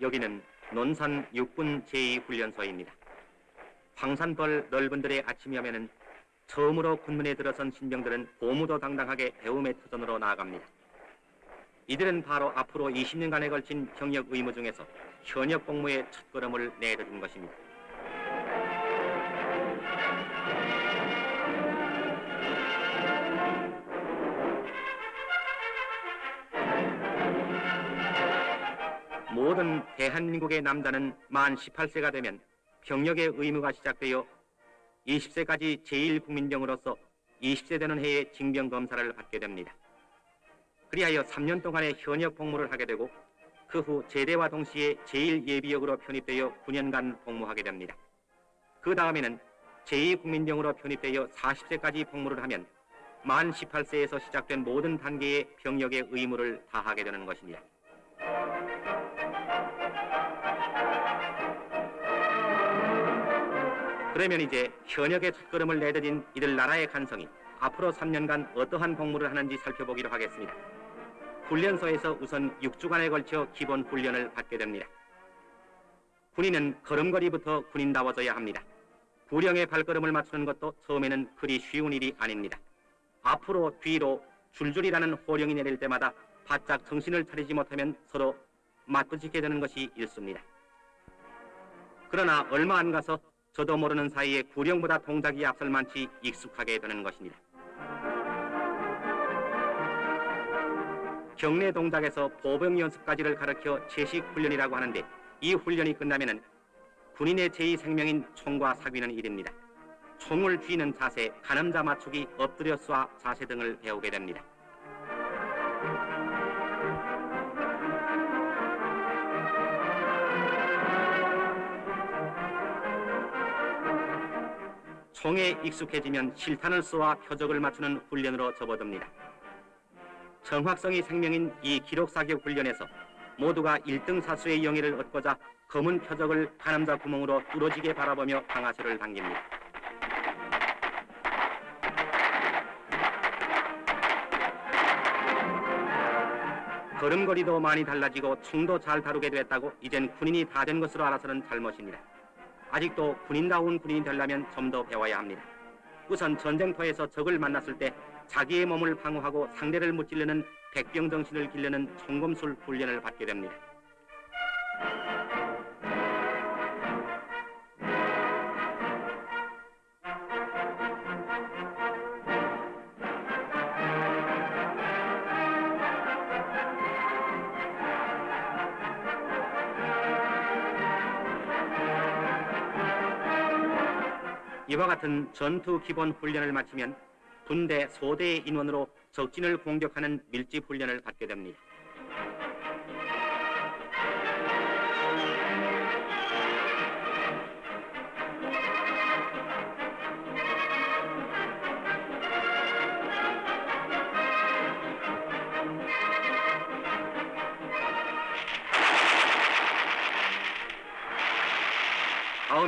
여기는 논산 육군 제2훈련소입니다. 황산벌 넓은들의 아침이하면은 처음으로 군문에 들어선 신병들은 고무도당당하게 배움의 터전으로 나아갑니다. 이들은 바로 앞으로 20년간에 걸친 병역 의무 중에서 현역 복무의 첫걸음을 내디딘 것입니다. 모든 대한민국의 남자는 만 18세가 되면 병역의 의무가 시작되어 20세까지 제1국민병으로서 20세 되는 해에 징병검사를 받게 됩니다. 그리하여 3년 동안의 현역 복무를 하게 되고 그 후 제대와 동시에 제1예비역으로 편입되어 9년간 복무하게 됩니다. 그 다음에는 제2국민병으로 편입되어 40세까지 복무를 하면 만 18세에서 시작된 모든 단계의 병역의 의무를 다하게 되는 것입니다. 그러면 이제 현역의 첫걸음을 내디딘 이들 나라의 간성이 앞으로 3년간 어떠한 복무를 하는지 살펴보기로 하겠습니다. 훈련소에서 우선 6주간에 걸쳐 기본 훈련을 받게 됩니다. 군인은 걸음걸이부터 군인다워져야 합니다. 구령의 발걸음을 맞추는 것도 처음에는 그리 쉬운 일이 아닙니다. 앞으로 뒤로 줄줄이라는 호령이 내릴 때마다 바짝 정신을 차리지 못하면 서로 맞부딪게 되는 것이 일쑤입니다. 그러나 얼마 안 가서 저도 모르는 사이에 구령보다 동작이 앞설 만치 익숙하게 되는 것입니다. 경례 동작에서 보병 연습까지를 가르쳐 채식 훈련이라고 하는데 이 훈련이 끝나면은 군인의 제2 생명인 총과 사귀는 일입니다. 총을 쥐는 자세, 가늠자 맞추기, 엎드려 쏴 자세 등을 배우게 됩니다. 총에 익숙해지면 실탄을 쏘아 표적을 맞추는 훈련으로 접어듭니다. 정확성이 생명인 이 기록사격 훈련에서 모두가 1등 사수의 영예를 얻고자 검은 표적을 가늠자 구멍으로 뚫어지게 바라보며 방아쇠를 당깁니다. 걸음걸이도 많이 달라지고 총도 잘 다루게 됐다고 이젠 군인이 다 된 것으로 알아서는 잘못입니다. 아직도 군인다운 군인이 되려면 좀 더 배워야 합니다. 우선 전쟁터에서 적을 만났을 때 자기의 몸을 방어하고 상대를 무찌르는 백병정신을 기르는 총검술 훈련을 받게 됩니다. 이와 같은 전투 기본 훈련을 마치면 군대 소대의 인원으로 적진을 공격하는 밀집 훈련을 받게 됩니다.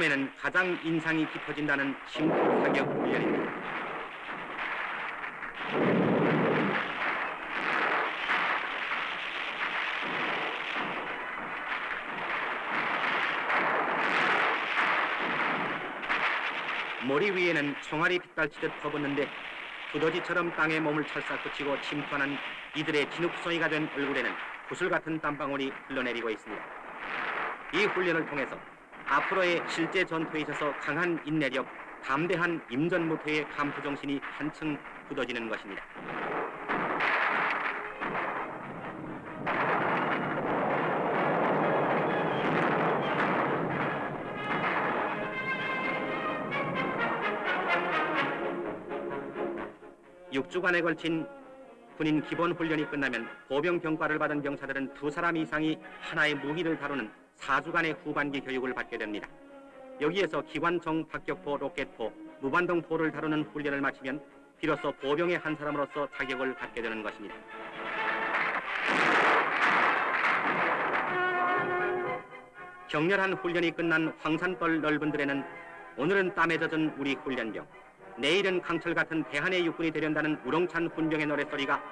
다음에는 가장 인상이 깊어진다는 심포 사격 훈련입니다. 머리 위에는 총알이 빗달치듯 퍼붓는데 두더지처럼 땅에 몸을 철썩 붙이고 침투하는 이들의 진흙송이가 된 얼굴에는 구슬 같은 땀방울이 흘러내리고 있습니다. 이 훈련을 통해서 앞으로의 실제 전투에 있어서 강한 인내력, 담대한 임전무패의 감투정신이 한층 굳어지는 것입니다. (6주간에) 걸친 군인 기본 훈련이 끝나면 보병 병과를 받은 병사들은 2사람 이상이 하나의 무기를 다루는 4주간의 후반기 교육을 받게 됩니다. 여기에서 기관총, 박격포, 로켓포, 무반동포를 다루는 훈련을 마치면 비로소 보병의 한 사람으로서 자격을 갖게 되는 것입니다. 격렬한 훈련이 끝난 황산벌 넓은들에는 오늘은 땀에 젖은 우리 훈련병, 내일은 강철 같은 대한의 육군이 되련다는 우렁찬 훈병의 노랫소리가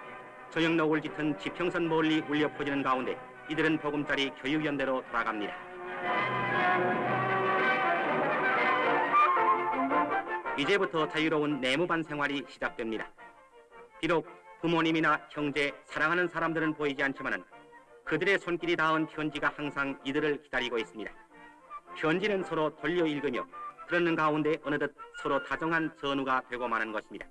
저녁 노을 짙은 지평선 멀리 울려 퍼지는 가운데 이들은 보금자리 교육연대로 돌아갑니다. 이제부터 자유로운 내무반 생활이 시작됩니다. 비록 부모님이나 형제, 사랑하는 사람들은 보이지 않지만 그들의 손길이 닿은 편지가 항상 이들을 기다리고 있습니다. 편지는 서로 돌려 읽으며 그러는 가운데 어느덧 서로 다정한 전우가 되고 마는 것입니다.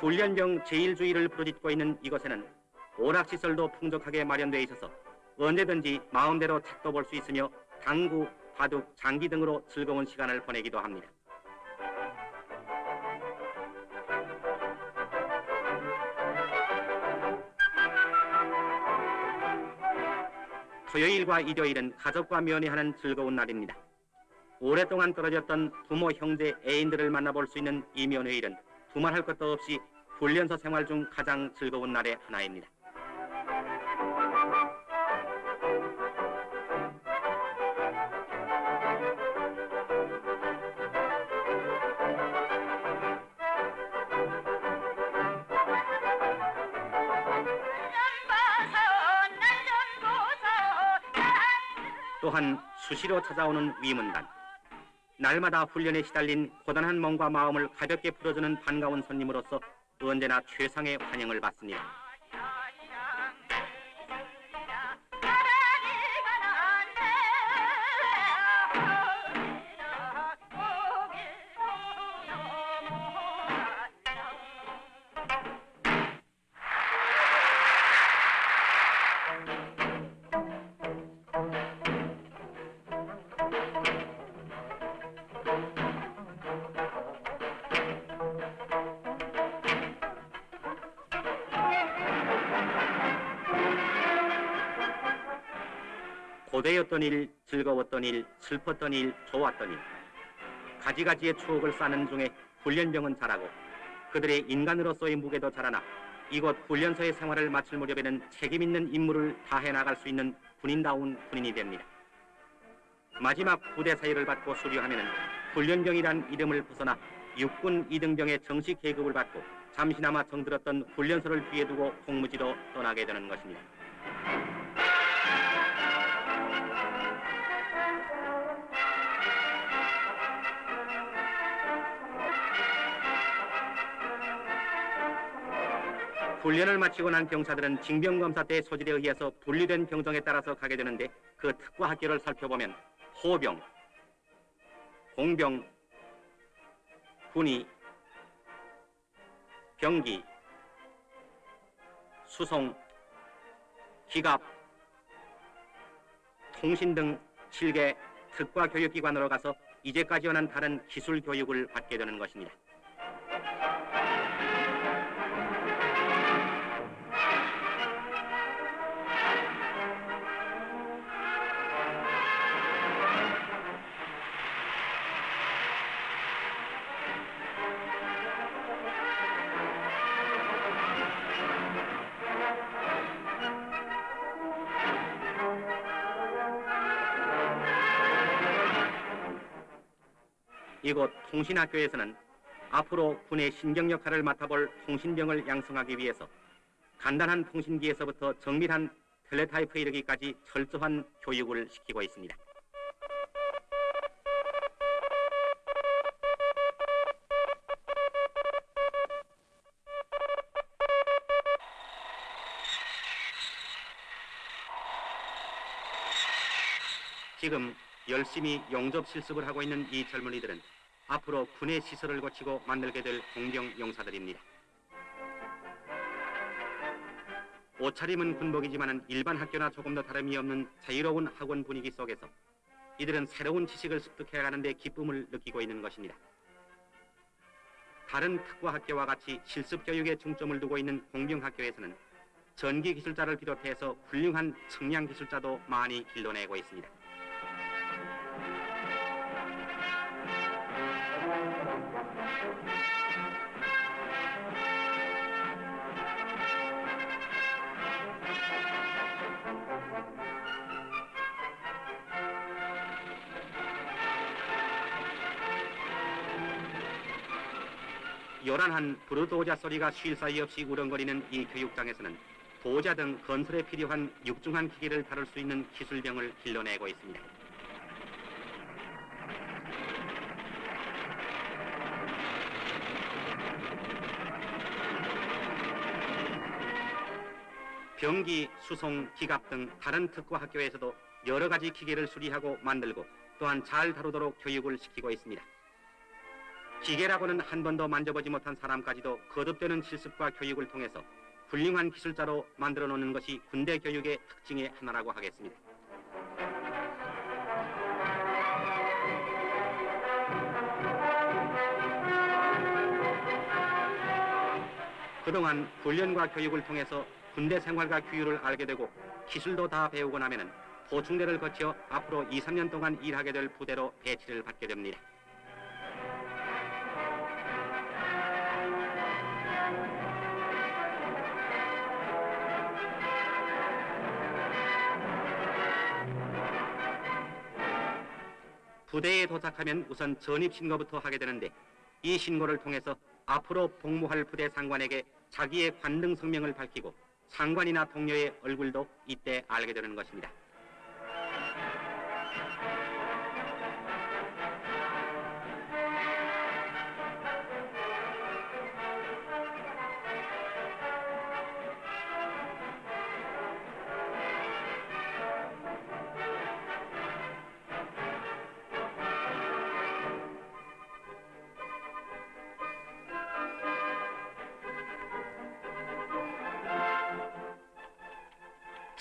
훈련병 제1주의를 부르짖고 있는 이곳에는 오락시설도 풍족하게 마련되어 있어서 언제든지 마음대로 책도 볼 수 있으며 당구, 바둑, 장기 등으로 즐거운 시간을 보내기도 합니다. 토요일과 일요일은 가족과 면회하는 즐거운 날입니다. 오랫동안 떨어졌던 부모, 형제, 애인들을 만나볼 수 있는 이 면회일은 두말할 것도 없이 훈련소 생활 중 가장 즐거운 날의 하나입니다. 또한 수시로 찾아오는 위문단. 날마다 훈련에 시달린 고단한 몸과 마음을 가볍게 풀어주는 반가운 손님으로서 언제나 최상의 환영을 받습니다. 고되었던 일, 즐거웠던 일, 슬펐던 일, 좋았던 일. 가지가지의 추억을 쌓는 중에 훈련병은 자라고 그들의 인간으로서의 무게도 자라나 이곳 훈련소의 생활을 마칠 무렵에는 책임있는 임무를 다해 나갈 수 있는 군인다운 군인이 됩니다. 마지막 부대 사유를 받고 수료하면은 훈련병이란 이름을 벗어나 육군 2등병의 정식 계급을 받고 잠시나마 정들었던 훈련소를 뒤에 두고 공무지로 떠나게 되는 것입니다. 훈련을 마치고 난 병사들은 징병검사 때 소질에 의해서 분리된 병정에 따라서 가게 되는데 그 특과 학교를 살펴보면 호병, 공병, 군의, 병기, 수송, 기갑, 통신 등 7개 특과 교육기관으로 가서 이제까지와는 다른 기술 교육을 받게 되는 것입니다. 이곳 통신학교에서는 앞으로 군의 신경 역할을 맡아볼 통신병을 양성하기 위해서 간단한 통신기에서부터 정밀한 텔레타이프에 이르기까지 철저한 교육을 시키고 있습니다. 지금 열심히 용접 실습을 하고 있는 이 젊은이들은 앞으로 군의 시설을 거치고 만들게 될 공병 용사들입니다. 옷차림은 군복이지만 일반 학교나 조금 더 다름이 없는 자유로운 학원 분위기 속에서 이들은 새로운 지식을 습득해가는 데 기쁨을 느끼고 있는 것입니다. 다른 특과 학교와 같이 실습 교육에 중점을 두고 있는 공병학교에서는 전기 기술자를 비롯해서 훌륭한 측량 기술자도 많이 길러내고 있습니다. 요란한 부르도자 소리가 쉴 사이 없이 우렁거리는 이 교육장에서는 도자 등 건설에 필요한 육중한 기계를 다룰 수 있는 기술병을 길러내고 있습니다. 병기, 수송, 기갑 등 다른 특과 학교에서도 여러 가지 기계를 수리하고 만들고 또한 잘 다루도록 교육을 시키고 있습니다. 기계라고는 한 번도 만져보지 못한 사람까지도 거듭되는 실습과 교육을 통해서 훌륭한 기술자로 만들어 놓는 것이 군대 교육의 특징의 하나라고 하겠습니다. 그동안 훈련과 교육을 통해서 군대 생활과 규율을 알게 되고 기술도 다 배우고 나면은 보충대를 거쳐 앞으로 2, 3년 동안 일하게 될 부대로 배치를 받게 됩니다. 부대에 도착하면 우선 전입 신고부터 하게 되는데 이 신고를 통해서 앞으로 복무할 부대 상관에게 자기의 관등 성명을 밝히고 상관이나 동료의 얼굴도 이때 알게 되는 것입니다.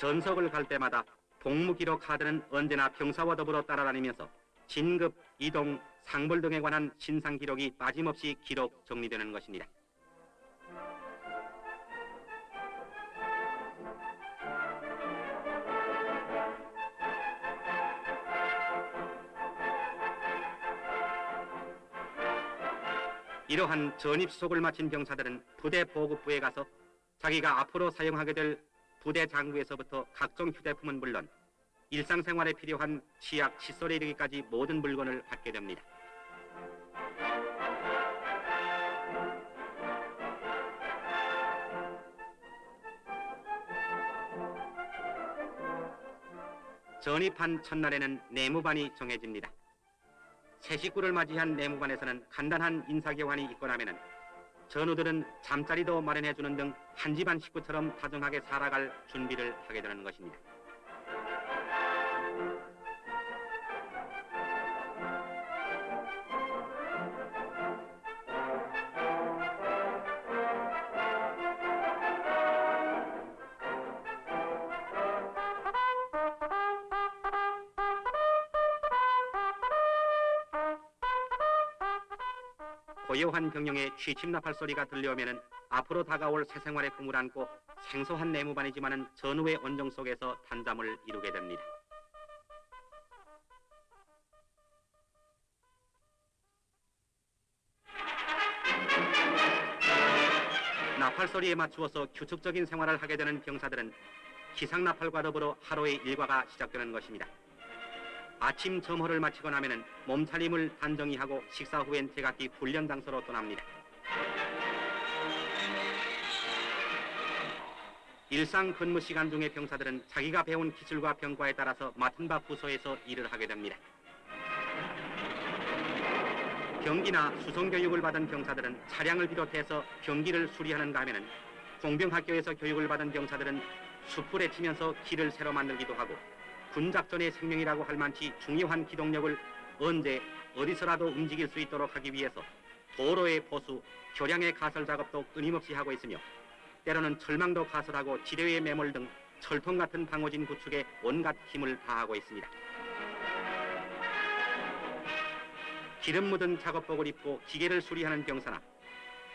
전석을 갈 때마다 복무기록 카드는 언제나 병사와 더불어 따라다니면서 진급, 이동, 상벌 등에 관한 신상 기록이 빠짐없이 기록 정리되는 것입니다. 이러한 전입수속을 마친 병사들은 부대 보급부에 가서 자기가 앞으로 사용하게 될 부대 장구에서부터 각종 휴대품은 물론 일상생활에 필요한 치약, 칫솔에 이르기까지 모든 물건을 받게 됩니다. 전입한 첫날에는 내무반이 정해집니다. 새 식구를 맞이한 내무반에서는 간단한 인사교환이 있고 나면은 전우들은 잠자리도 마련해주는 등 한 집안 식구처럼 다정하게 살아갈 준비를 하게 되는 것입니다. 고요한 경영의 취침나팔 소리가 들려오면은 앞으로 다가올 새 생활의 꿈을 안고 생소한 내무반이지만은 전후의 온정 속에서 단잠을 이루게 됩니다. 나팔 소리에 맞추어서 규칙적인 생활을 하게 되는 병사들은 기상나팔과 더불어 하루의 일과가 시작되는 것입니다. 아침 점호를 마치고 나면은 몸차림을 단정히 하고 식사 후엔 제각기 훈련 장소로 떠납니다. 일상 근무 시간 중에 병사들은 자기가 배운 기술과 병과에 따라서 맡은 바 부서에서 일을 하게 됩니다. 병기나 수송 교육을 받은 병사들은 차량을 비롯해서 병기를 수리하는가 하면은 공병학교에서 교육을 받은 병사들은 숲을 헤치면서 길을 새로 만들기도 하고 군작전의 생명이라고 할 만치 중요한 기동력을 언제 어디서라도 움직일 수 있도록 하기 위해서 도로의 보수, 교량의 가설 작업도 끊임없이 하고 있으며 때로는 철망도 가설하고 지뢰의 매몰 등 철통 같은 방어진 구축에 온갖 힘을 다하고 있습니다. 기름 묻은 작업복을 입고 기계를 수리하는 병사나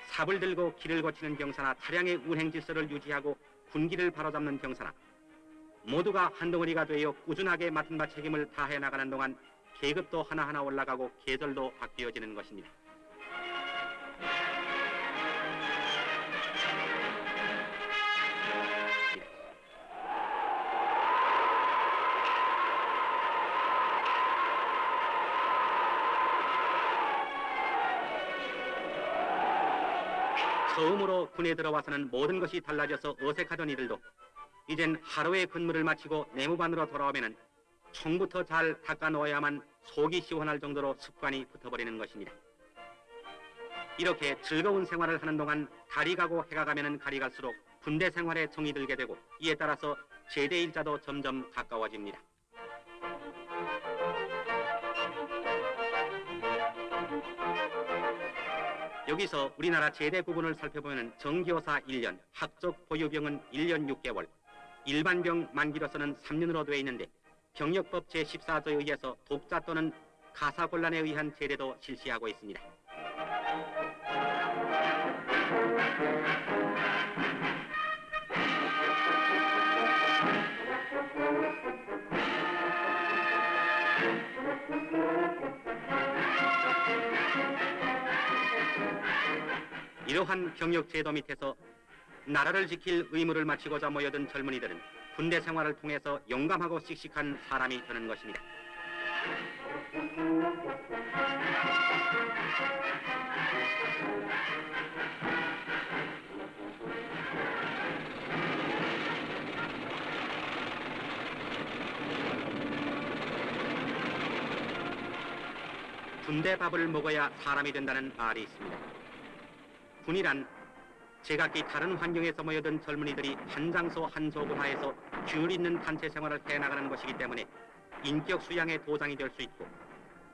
삽을 들고 길을 고치는 병사나 차량의 운행 질서를 유지하고 군기를 바로잡는 병사나 모두가 한 덩어리가 되어 꾸준하게 맡은 바 책임을 다해 나가는 동안 계급도 하나하나 올라가고 계절도 바뀌어지는 것입니다. 처음으로 군에 들어와서는 모든 것이 달라져서 어색하던 이들도 이젠 하루의 근무를 마치고 내무반으로 돌아오면은 총부터 잘 닦아 놓아야만 속이 시원할 정도로 습관이 붙어버리는 것입니다. 이렇게 즐거운 생활을 하는 동안 달이 가고 해가 가면은 달이 갈수록 군대 생활에 정이 들게 되고 이에 따라서 제대 일자도 점점 가까워집니다. 여기서 우리나라 제대 구분을 살펴보면 정교사 1년, 학적 보유병은 1년 6개월, 일반병 만기로서는 3년으로 되어 있는데 병력법 제14조에 의해서 독자 또는 가사곤란에 의한 제대도 실시하고 있습니다. 이러한 병역 제도 밑에서 나라를 지킬 의무를 마치고자 모여든 젊은이들은 군대 생활을 통해서 용감하고 씩씩한 사람이 되는 것입니다. 군대 밥을 먹어야 사람이 된다는 말이 있습니다. 군이란 제각기 다른 환경에서 모여든 젊은이들이 한 장소 한 조군하에서 균 있는 단체 생활을 해나가는 것이기 때문에 인격 수양의 도장이 될 수 있고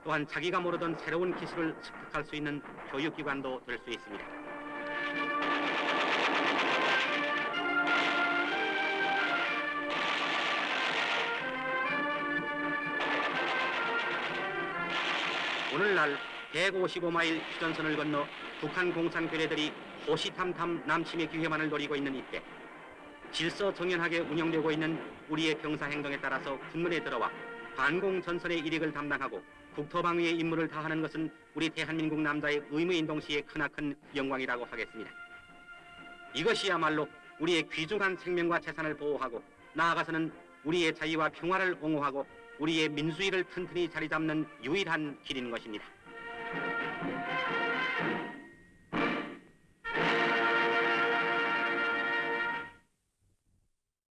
또한 자기가 모르던 새로운 기술을 습득할 수 있는 교육기관도 될 수 있습니다. 오늘날 155마일 휴전선을 건너 북한 공산 괴뢰들이 호시탐탐 남침의 기회만을 노리고 있는 이때 질서정연하게 운영되고 있는 우리의 병사 행동에 따라서 군문에 들어와 반공 전선의 일익을 담당하고 국토방위의 임무를 다하는 것은 우리 대한민국 남자의 의무인 동시에 크나큰 영광이라고 하겠습니다. 이것이야말로 우리의 귀중한 생명과 재산을 보호하고 나아가서는 우리의 자유와 평화를 옹호하고 우리의 민주주의를 튼튼히 자리 잡는 유일한 길인 것입니다.